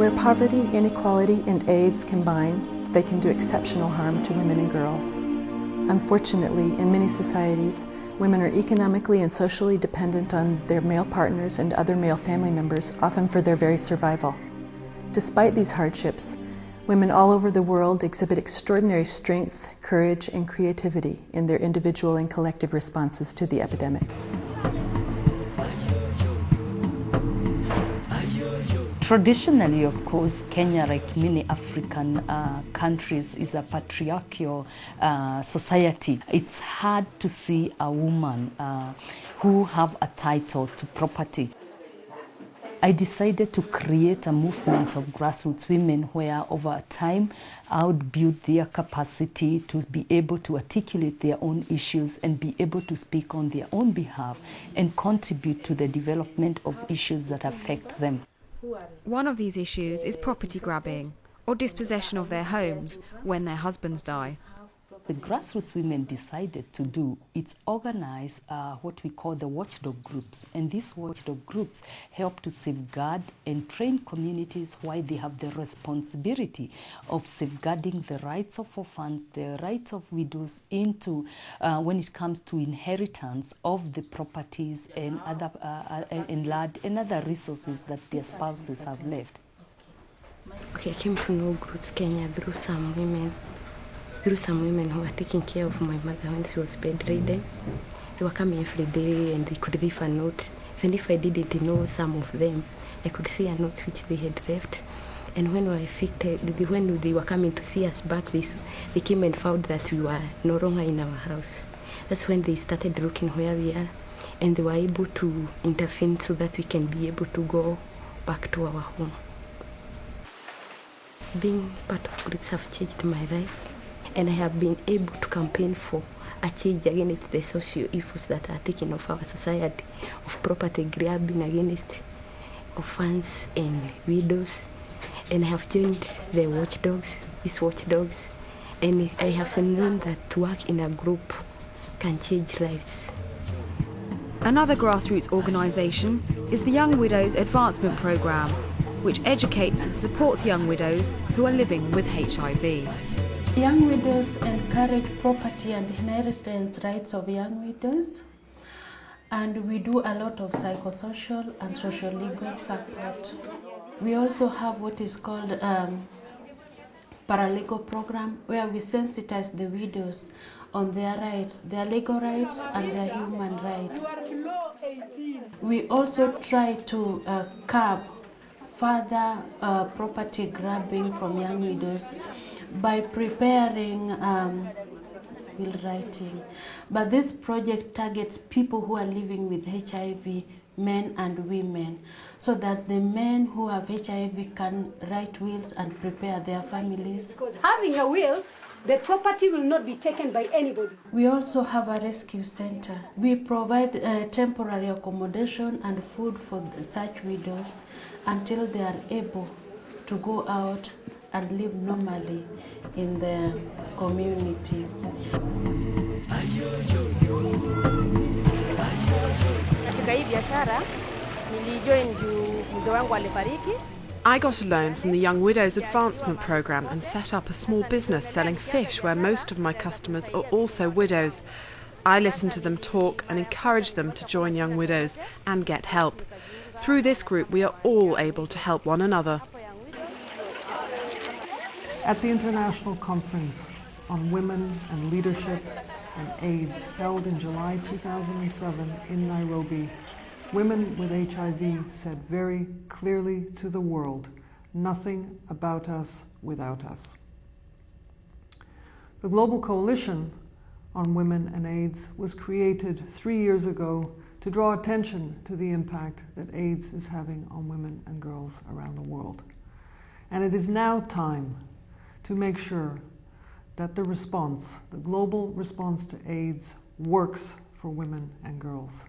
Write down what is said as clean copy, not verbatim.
Where poverty, inequality, and AIDS combine, they can do exceptional harm to women and girls. Unfortunately, in many societies, women are economically and socially dependent on their male partners and other male family members, often for their very survival. Despite these hardships, women all over the world exhibit extraordinary strength, courage, and creativity in their individual and collective responses to the epidemic. Traditionally, of course, Kenya, like many African countries, is a patriarchal society. It's hard to see a woman who have a title to property. I decided to create a movement of grassroots women where over time I would build their capacity to be able to articulate their own issues and be able to speak on their own behalf and contribute to the development of issues that affect them. One of these issues is property grabbing or dispossession of their homes when their husbands die. The grassroots women decided to do is organize what we call the watchdog groups, and these watchdog groups help to safeguard and train communities why they have the responsibility of safeguarding the rights of orphans, the rights of widows into when it comes to inheritance of the properties and other land and other resources that their spouses have left. Okay, I came to know Roots Kenya through some women who were taking care of my mother when she was bedridden. They were coming every day and they could leave a note. Even if I didn't know some of them, I could see a note which they had left. And when they were coming to see us back, they came and found that we were no longer in our house. That's when they started looking where we are, and they were able to intervene so that we can be able to go back to our home. Being part of Roots have changed my life, and I have been able to campaign for a change against the social evils that are taking of our society, of property grabbing against orphans and widows. And I have joined the watchdogs, these watchdogs, and I have known that to work in a group can change lives. Another grassroots organisation is the Young Widows Advancement Programme, which educates and supports young widows who are living with HIV. Young widows encourage property and inheritance rights of young widows, and we do a lot of psychosocial and social legal support. We also have what is called paralegal program, where we sensitize the widows on their rights, their legal rights and their human rights. We also try to curb further property grabbing from young widows by preparing will writing. But this project targets people who are living with HIV, men and women, so that the men who have HIV can write wills and prepare their families. Because having a will, the property will not be taken by anybody. We also have a rescue center. We provide temporary accommodation and food for such widows until they are able to go out and live normally in the community. Katika hii biashara nilijoin juu mzee wangu alifariki. I got a loan from the Young Widows Advancement Programme and set up a small business selling fish where most of my customers are also widows. I listen to them talk and encourage them to join Young Widows and get help. Through this group we are all able to help one another. At the International Conference on Women and Leadership and AIDS held in July 2007 in Nairobi, women with HIV said very clearly to the world, nothing about us without us. The Global Coalition on Women and AIDS was created 3 years ago to draw attention to the impact that AIDS is having on women and girls around the world. And it is now time to make sure that the global response to AIDS works for women and girls.